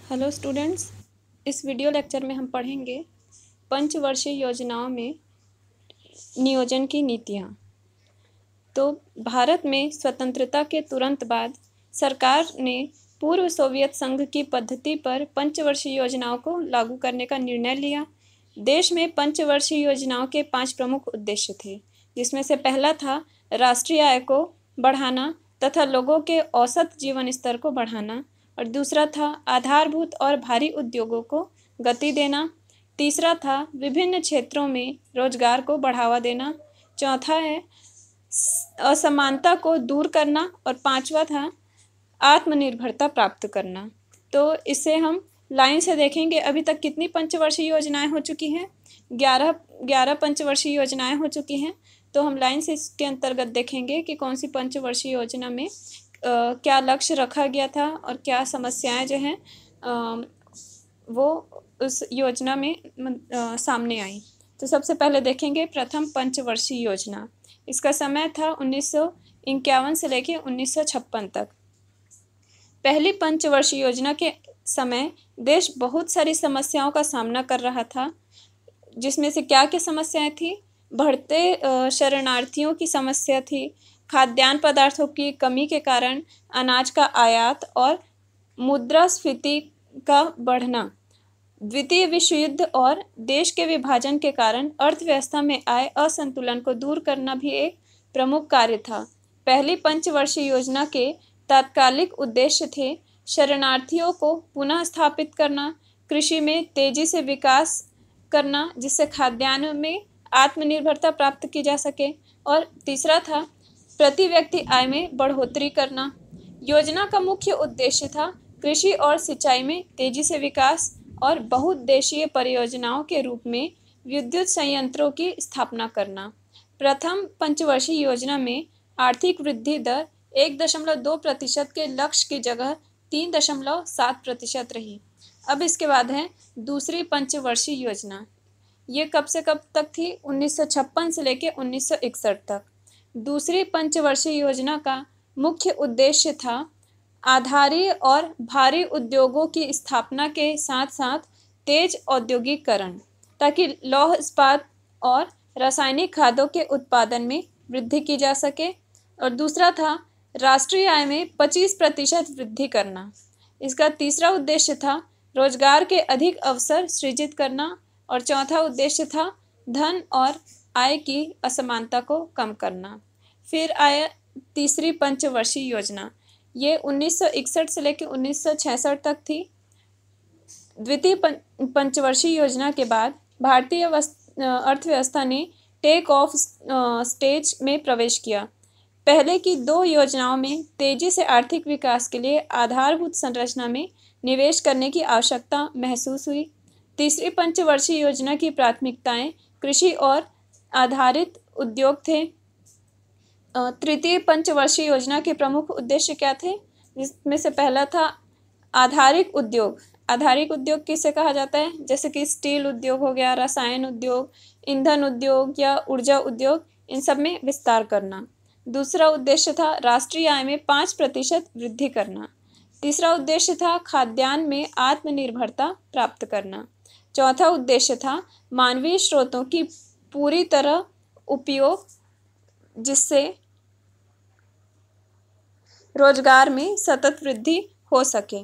Hello students, इस video lecture में हम पढ़ेंगे पंचवर्षीय योजनाओं में नियोजन की नीतियाँ। तो भारत में स्वतंत्रता के तुरंत बाद सरकार ने पूर्व सोवियत संघ की पद्धति पर पंचवर्षीय योजनाओं को लागू करने का निर्णय लिया। देश में पंचवर्षीय योजनाओं के 5 प्रमुख उद्देश्य थे, जिसमें से पहला था राष्ट्रीय आय को बढ़ाना तथा लोगों के औसत जीवन स्तर को बढ़ाना, और दूसरा था आधारभूत और भारी उद्योगों को गति देना। तीसरा था विभिन्न क्षेत्रों में रोजगार को बढ़ावा देना। चौथा है असमानता को दूर करना, और पांचवा था आत्मनिर्भरता प्राप्त करना। तो इसे हम लाइन से देखेंगे। अभी तक कितनी पंचवर्षीय योजनाएं हो चुकी हैं? 11 पंचवर्षीय योजनाएं हो चुकी हैं। तो हम लाइन से इसके अंतर्गत देखेंगे कि कौन सी पंचवर्षीय योजना में क्या लक्ष्य रखा गया था और क्या समस्याएं जो हैं वो उस योजना में सामने आई। तो सबसे पहले देखेंगे प्रथम पंचवर्षीय योजना। इसका समय था 1951 से लेकर 1956 तक। पहली पंचवर्षीय योजना के समय देश बहुत सारी समस्याओं का सामना कर रहा था, जिसमें से क्या क्या समस्याएं थी? बढ़ते शरणार्थियों की समस्या थी, खाद्यान्न पदार्थों की कमी के कारण अनाज का आयात और मुद्रास्फीति का बढ़ना, द्वितीय विश्व युद्ध और देश के विभाजन के कारण अर्थव्यवस्था में आए असंतुलन को दूर करना भी एक प्रमुख कार्य था। पहली पंचवर्षीय योजना के तात्कालिक उद्देश्य थे शरणार्थियों को पुनः स्थापित करना, कृषि में तेजी से विकास करना जिससे खाद्यान्न में आत्मनिर्भरता प्राप्त की जा सके, और तीसरा था प्रति व्यक्ति आय में बढ़ोतरी करना। योजना का मुख्य उद्देश्य था कृषि और सिंचाई में तेजी से विकास और बहुउद्देशीय परियोजनाओं के रूप में विद्युत संयंत्रों की स्थापना करना। प्रथम पंचवर्षीय योजना में आर्थिक वृद्धि दर 1.2% के लक्ष्य की जगह 3.7% रही। अब इसके बाद है दूसरी पंचवर्षीय योजना। ये कब से कब तक थी? 1956 से लेकर 1961 तक। दूसरी पंचवर्षीय योजना का मुख्य उद्देश्य था आधारी और भारी उद्योगों की स्थापना के साथ साथ तेज औद्योगिकरण, ताकि लौह इस्पात और रासायनिक खादों के उत्पादन में वृद्धि की जा सके। और दूसरा था राष्ट्रीय आय में 25% वृद्धि करना। इसका तीसरा उद्देश्य था रोजगार के अधिक अवसर सृजित करना, और चौथा उद्देश्य था धन और आय की असमानता को कम करना। फिर आया तीसरी पंचवर्षीय योजना। ये 1961 से लेकर 1966 तक थी। द्वितीय पंचवर्षीय योजना के बाद भारतीय अर्थव्यवस्था ने टेक ऑफ स्टेज में प्रवेश किया। पहले की 2 योजनाओं में तेजी से आर्थिक विकास के लिए आधारभूत संरचना में निवेश करने की आवश्यकता महसूस हुई। तीसरी पंचवर्षीय योजना की प्राथमिकताएं कृषि और आधारित उद्योग थे। तृतीय पंचवर्षीय योजना के प्रमुख उद्देश्य क्या थे? जिसमें से पहला था आधारिक उद्योग। आधारिक उद्योग किसे कहा जाता है? जैसे कि स्टील उद्योग हो गया, रसायन उद्योग, ईंधन उद्योग या ऊर्जा उद्योग, इन सब में विस्तार करना। दूसरा उद्देश्य था राष्ट्रीय आय में 5% वृद्धि करना। तीसरा उद्देश्य था खाद्यान्न में आत्मनिर्भरता प्राप्त करना। चौथा उद्देश्य था मानवीय स्रोतों की पूरी तरह उपयोग, जिससे रोजगार में सतत वृद्धि हो सके।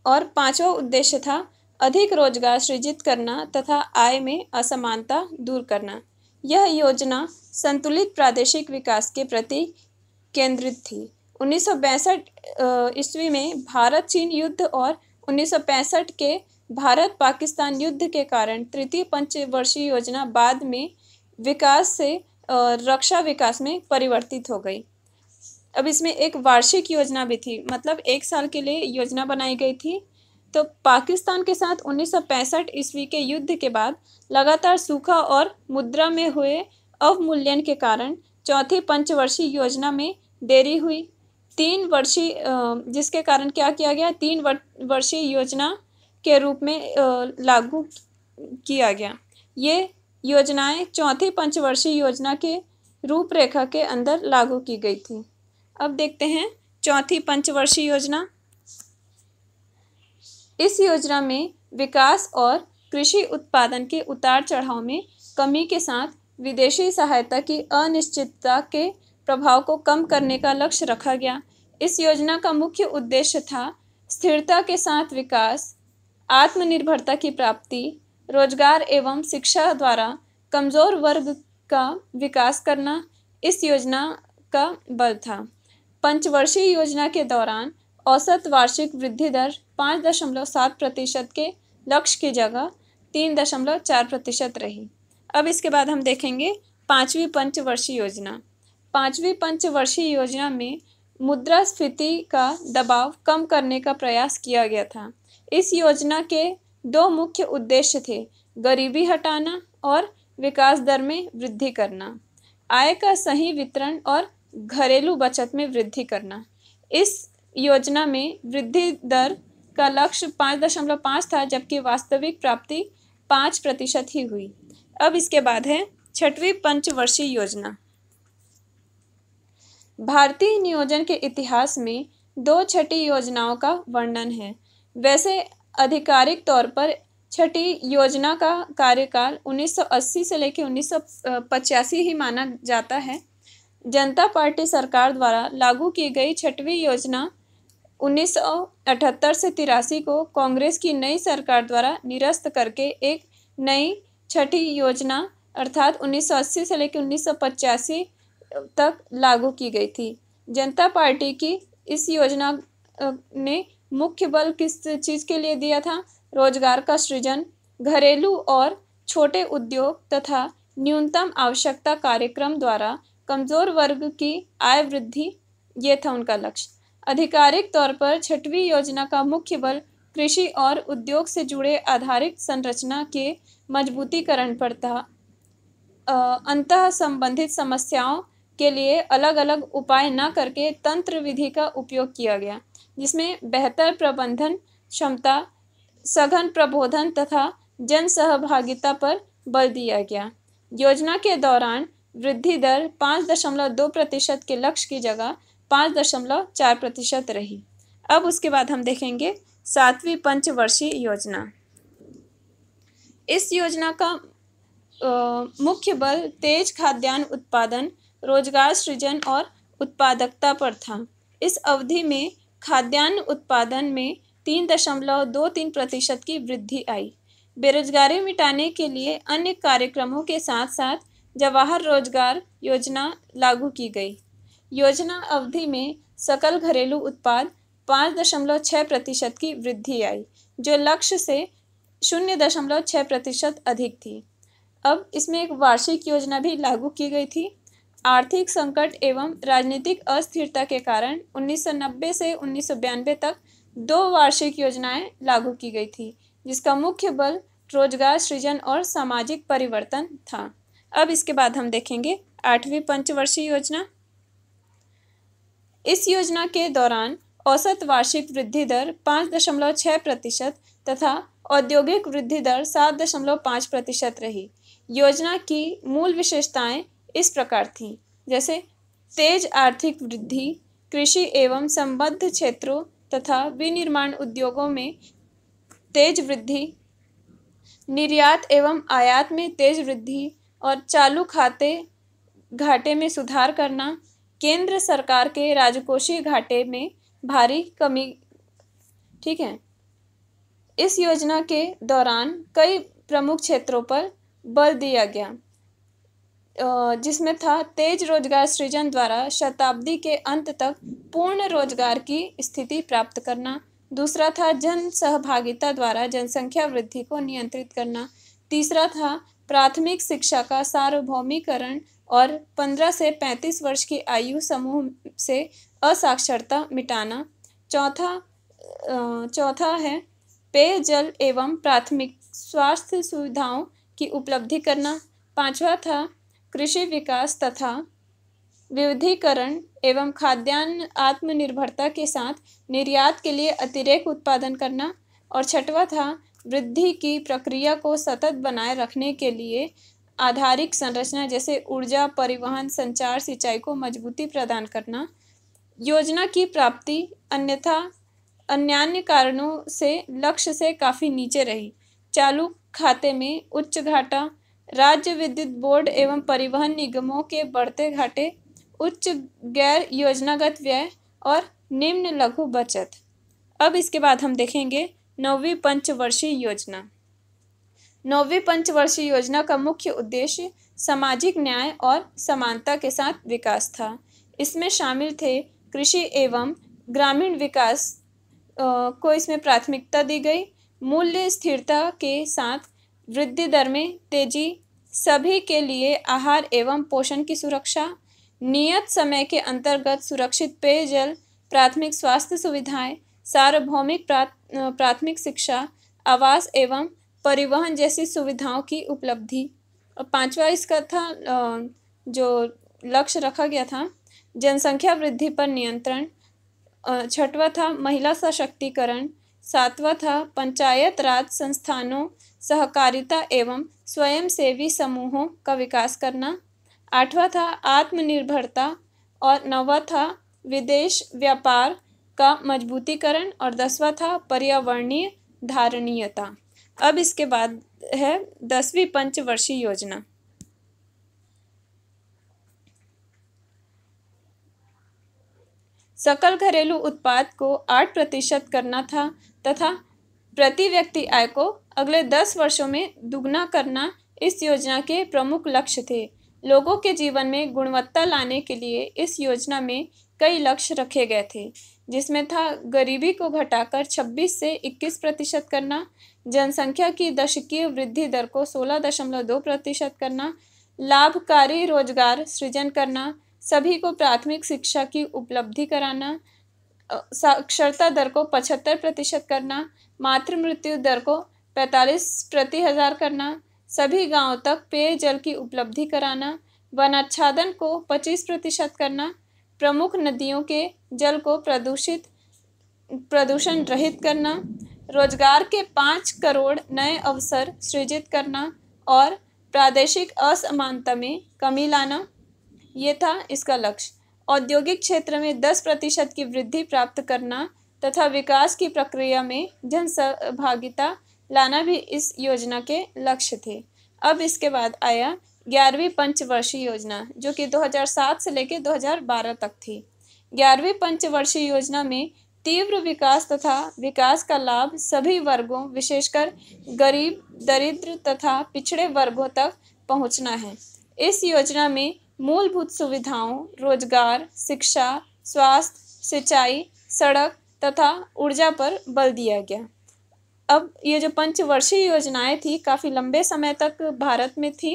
और पांचवा उद्देश्य था अधिक रोजगार सृजित करना तथा आय में असमानता दूर करना। यह योजना संतुलित प्रादेशिक विकास के प्रति केंद्रित थी। 1962 ईस्वी में भारत चीन युद्ध और 1965 के भारत पाकिस्तान युद्ध के कारण तृतीय पंचवर्षीय योजना बाद में विकास से रक्षा विकास में परिवर्तित हो गई। अब इसमें एक वार्षिक योजना भी थी, मतलब 1 साल के लिए योजना बनाई गई थी। तो पाकिस्तान के साथ 1965 ईस्वी के युद्ध के बाद लगातार सूखा और मुद्रा में हुए अवमूल्यन के कारण चौथी पंचवर्षीय योजना में देरी हुई। 3 वर्षीय जिसके कारण क्या किया गया? 3 वर्षीय योजना के रूप में लागू किया गया। ये योजनाएं चौथी पंचवर्षीय योजना के रूपरेखा के अंदर लागू की गई थी। अब देखते हैं चौथी पंचवर्षीय योजना। इस योजना में विकास और कृषि उत्पादन के उतार चढ़ाव में कमी के साथ विदेशी सहायता की अनिश्चितता के प्रभाव को कम करने का लक्ष्य रखा गया। इस योजना का मुख्य उद्देश्य था स्थिरता के साथ विकास, आत्मनिर्भरता की प्राप्ति, रोजगार एवं शिक्षा द्वारा कमजोर वर्ग का विकास करना इस योजना का बल था। पंचवर्षीय योजना के दौरान औसत वार्षिक वृद्धि दर 5.7% के लक्ष्य की जगह 3.4% रही। अब इसके बाद हम देखेंगे पांचवी पंचवर्षीय योजना। पांचवी पंचवर्षीय योजना में मुद्रास्फीति का दबाव कम करने का प्रयास किया गया था। इस योजना के दो मुख्य उद्देश्य थे, गरीबी हटाना और विकास दर में वृद्धि करना, आय का सही वितरण और घरेलू बचत में वृद्धि करना। इस योजना में वृद्धि दर का लक्ष्य 5.5 था, जबकि वास्तविक प्राप्ति 5% ही हुई। अब इसके बाद है छठवीं पंचवर्षीय योजना। भारतीय नियोजन के इतिहास में दो छठी योजनाओं का वर्णन है। वैसे आधिकारिक तौर पर छठी योजना का कार्यकाल 1980 से लेकर 1985 ही माना जाता है। जनता पार्टी सरकार द्वारा लागू की गई छठवीं योजना 1978 से 83 को कांग्रेस की नई सरकार द्वारा निरस्त करके एक नई छठी योजना अर्थात 1980 से लेकर 1985 तक लागू की गई थी। जनता पार्टी की इस योजना ने मुख्य बल किस चीज़ के लिए दिया था? रोजगार का सृजन, घरेलू और छोटे उद्योग तथा न्यूनतम आवश्यकता कार्यक्रम द्वारा कमजोर वर्ग की आय वृद्धि, ये था उनका लक्ष्य। आधिकारिक तौर पर छठवीं योजना का मुख्य बल कृषि और उद्योग से जुड़े आधारिक संरचना के मजबूतीकरण पर था। अंतः संबंधित समस्याओं के लिए अलग अलग उपाय न करके तंत्र विधि का उपयोग किया गया, जिसमें बेहतर प्रबंधन क्षमता, सघन प्रबोधन तथा जन सहभागिता पर बल दिया गया। योजना के दौरान वृद्धि दर 5.2% के लक्ष्य की जगह 5.4% रही। अब उसके बाद हम देखेंगे सातवीं पंचवर्षीय योजना। इस योजना का मुख्य बल तेज खाद्यान्न उत्पादन, रोजगार सृजन और उत्पादकता पर था। इस अवधि में खाद्यान्न उत्पादन में 3.23% की वृद्धि आई। बेरोजगारी मिटाने के लिए अन्य कार्यक्रमों के साथ साथ जवाहर रोजगार योजना लागू की गई। योजना अवधि में सकल घरेलू उत्पाद 5.6% की वृद्धि आई, जो लक्ष्य से 0.6% अधिक थी। अब इसमें एक वार्षिक योजना भी लागू की गई थी। आर्थिक संकट एवं राजनीतिक अस्थिरता के कारण 1990 से 1992 तक 2 वार्षिक योजनाएं लागू की गई थी, जिसका मुख्य बल रोजगार सृजन और सामाजिक परिवर्तन था। अब इसके बाद हम देखेंगे आठवीं पंचवर्षीय योजना। इस योजना के दौरान औसत वार्षिक वृद्धि दर 5.6% तथा औद्योगिक वृद्धि दर 7.5% रही। योजना की मूल विशेषताएं इस प्रकार थीं, जैसे तेज आर्थिक वृद्धि, कृषि एवं संबद्ध क्षेत्रों तथा विनिर्माण उद्योगों में तेज वृद्धि, निर्यात एवं आयात में तेज वृद्धि और चालू खाते घाटे में सुधार करना, केंद्र सरकार के राजकोषीय घाटे में भारी कमी। ठीक है। इस योजना के दौरान कई प्रमुख क्षेत्रों पर बल दिया गया, जिसमें था तेज रोजगार सृजन द्वारा शताब्दी के अंत तक पूर्ण रोजगार की स्थिति प्राप्त करना। दूसरा था जन सहभागिता द्वारा जनसंख्या वृद्धि को नियंत्रित करना। तीसरा था प्राथमिक शिक्षा का सार्वभौमिकरण और 15 से 35 वर्ष की आयु समूह से असाक्षरता मिटाना। चौथा है पेयजल एवं प्राथमिक स्वास्थ्य सुविधाओं की उपलब्धि करना। पांचवा था कृषि विकास तथा विविधीकरण एवं खाद्यान्न आत्मनिर्भरता के साथ निर्यात के लिए अतिरेक उत्पादन करना। और छठवां था वृद्धि की प्रक्रिया को सतत बनाए रखने के लिए आधारिक संरचना जैसे ऊर्जा, परिवहन, संचार, सिंचाई को मजबूती प्रदान करना। योजना की प्राप्ति अन्यथा अन्यान्य कारणों से लक्ष्य से काफ़ी नीचे रही। चालू खाते में उच्च घाटा, राज्य विद्युत बोर्ड एवं परिवहन निगमों के बढ़ते घाटे, उच्च गैर योजनागत व्यय और निम्न लघु बचत। अब इसके बाद हम देखेंगे 9वीं पंचवर्षीय योजना। 9वीं पंचवर्षीय योजना का मुख्य उद्देश्य सामाजिक न्याय और समानता के साथ विकास था। इसमें शामिल थे कृषि एवं ग्रामीण विकास को इसमें प्राथमिकता दी गई, मूल्य स्थिरता के साथ वृद्धि दर में तेजी, सभी के लिए आहार एवं पोषण की सुरक्षा, नियत समय के अंतर्गत सुरक्षित पेयजल, प्राथमिक स्वास्थ्य सुविधाएं, सार्वभौमिक प्राथमिक शिक्षा, आवास एवं परिवहन जैसी सुविधाओं की उपलब्धि। और पांचवा इसका था जो लक्ष्य रखा गया था जनसंख्या वृद्धि पर नियंत्रण। छठवां था महिला सशक्तिकरण। सातवां था पंचायत राज संस्थानों, सहकारिता एवं स्वयंसेवी समूहों का विकास करना। आठवां था आत्मनिर्भरता और नौवां था विदेश व्यापार का मजबूतीकरण और 10वां था पर्यावरणीय धारणीयता। अब इसके बाद है 10वीं पंचवर्षीय योजना। सकल घरेलू उत्पाद को 8% करना था तथा प्रति व्यक्ति आय को अगले 10 वर्षों में दुगना करना इस योजना के प्रमुख लक्ष्य थे। लोगों के जीवन में गुणवत्ता लाने के लिए इस योजना में कई लक्ष्य रखे गए थे, जिसमें था गरीबी को घटाकर 26 से 21% करना, जनसंख्या की दशकीय वृद्धि दर को 16.2% करना, लाभकारी रोजगार सृजन करना, सभी को प्राथमिक शिक्षा की उपलब्धि कराना, साक्षरता दर को 75% करना, मातृ मृत्यु दर को 45 प्रति हजार करना, सभी गांवों तक पेयजल की उपलब्धि कराना, वनाच्छादन को 25% करना, प्रमुख नदियों के जल को प्रदूषण रहित करना, रोजगार के 5 करोड़ नए अवसर सृजित करना और प्रादेशिक असमानता में कमी लाना, ये था इसका लक्ष्य। औद्योगिक क्षेत्र में 10% की वृद्धि प्राप्त करना तथा विकास की प्रक्रिया में जन सहभागिता लाना भी इस योजना के लक्ष्य थे। अब इसके बाद आया 11वीं पंचवर्षीय योजना, जो कि 2007 से लेकर 2012 तक थी। 11वीं पंचवर्षीय योजना में तीव्र विकास तथा विकास का लाभ सभी वर्गों, विशेषकर गरीब, दरिद्र तथा पिछड़े वर्गों तक पहुंचना है। इस योजना में मूलभूत सुविधाओं, रोजगार, शिक्षा, स्वास्थ्य, सिंचाई, सड़क तथा ऊर्जा पर बल दिया गया। अब ये जो पंचवर्षीय योजनाएं थी काफ़ी लंबे समय तक भारत में थी,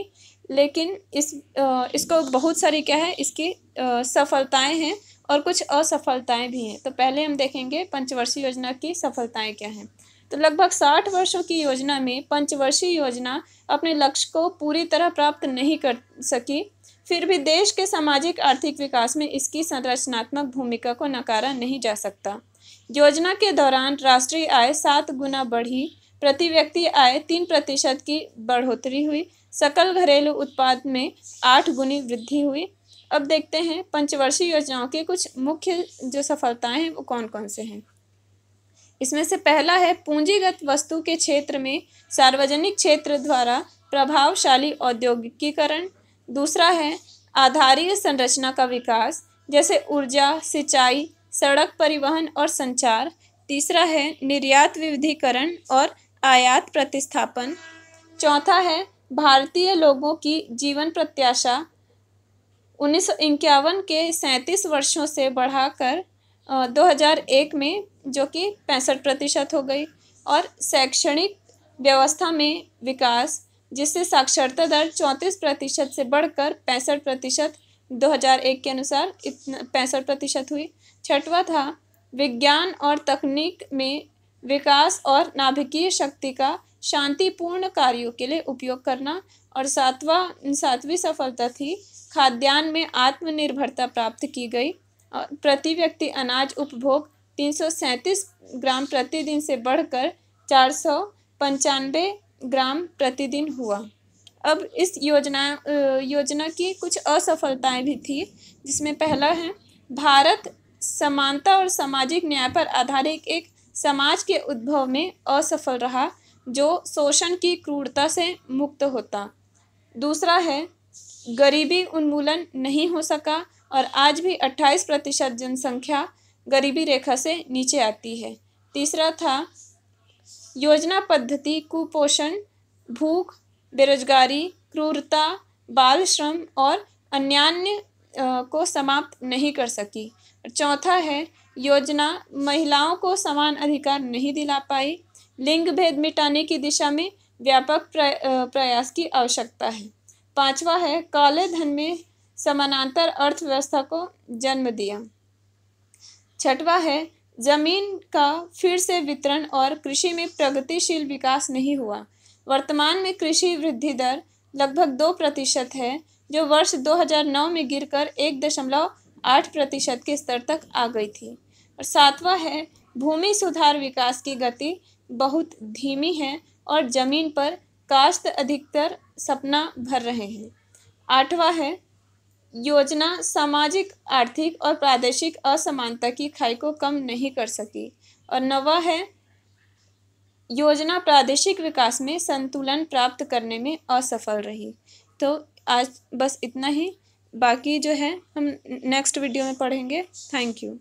लेकिन इसको बहुत सारी क्या है इसकी सफलताएं हैं और कुछ असफलताएं भी हैं। तो पहले हम देखेंगे पंचवर्षीय योजना की सफलताएं क्या हैं। तो लगभग 60 वर्षों की योजना में पंचवर्षीय योजना अपने लक्ष्य को पूरी तरह प्राप्त नहीं कर सकी, फिर भी देश के सामाजिक आर्थिक विकास में इसकी संरचनात्मक भूमिका को नकारा नहीं जा सकता। योजना के दौरान राष्ट्रीय आय 7 गुना बढ़ी, प्रति व्यक्ति आय 3% की बढ़ोतरी हुई, सकल घरेलू उत्पाद में 8 गुनी वृद्धि हुई। अब देखते हैं पंचवर्षीय योजनाओं के कुछ मुख्य जो सफलताएं हैं वो कौन कौन से हैं। इसमें से पहला है पूंजीगत वस्तु के क्षेत्र में सार्वजनिक क्षेत्र द्वारा प्रभावशाली औद्योगिकीकरण। दूसरा है आधारीय संरचना का विकास, जैसे ऊर्जा, सिंचाई, सड़क परिवहन और संचार। तीसरा है निर्यात विविधीकरण और आयात प्रतिस्थापन। चौथा है भारतीय लोगों की जीवन प्रत्याशा 1951 के 37 वर्षों से बढ़ाकर 2001 में जो कि 65% हो गई। और शैक्षणिक व्यवस्था में विकास, जिससे साक्षरता दर 34% से बढ़कर 65% 2001 के अनुसार 65% हुई। छठवां था विज्ञान और तकनीक में विकास और नाभिकीय शक्ति का शांतिपूर्ण कार्यों के लिए उपयोग करना। और सातवीं सफलता थी खाद्यान्न में आत्मनिर्भरता प्राप्त की गई। प्रति व्यक्ति अनाज उपभोग 337 ग्राम प्रतिदिन से बढ़कर 495 ग्राम प्रतिदिन हुआ। अब इस योजना की कुछ असफलताएं भी थी, जिसमें पहला है भारत समानता और सामाजिक न्याय पर आधारित एक समाज के उद्भव में असफल रहा जो शोषण की क्रूरता से मुक्त होता। दूसरा है गरीबी उन्मूलन नहीं हो सका और आज भी 28% जनसंख्या गरीबी रेखा से नीचे आती है। तीसरा था योजना पद्धति कुपोषण, भूख, बेरोजगारी, क्रूरता, बाल श्रम और अन्यान्य को समाप्त नहीं कर सकी। चौथा है योजना महिलाओं को समान अधिकार नहीं दिला पाई। लिंग भेद मिटाने की दिशा में व्यापक प्रयास की आवश्यकता है। पांचवा है काले धन में समानांतर अर्थव्यवस्था को जन्म दिया। छठवां है जमीन का फिर से वितरण और कृषि में प्रगतिशील विकास नहीं हुआ। वर्तमान में कृषि वृद्धि दर लगभग 2% है जो वर्ष 2009 में गिरकर 1.8% के स्तर तक आ गई थी। और सातवां है भूमि सुधार विकास की गति बहुत धीमी है और जमीन पर काश्त अधिकतर सपना भर रहे हैं। आठवां है योजना सामाजिक, आर्थिक और प्रादेशिक असमानता की खाई को कम नहीं कर सकी। और नवा है योजना प्रादेशिक विकास में संतुलन प्राप्त करने में असफल रही। तो आज बस इतना ही, बाकी जो है हम नेक्स्ट वीडियो में पढ़ेंगे। Thank you.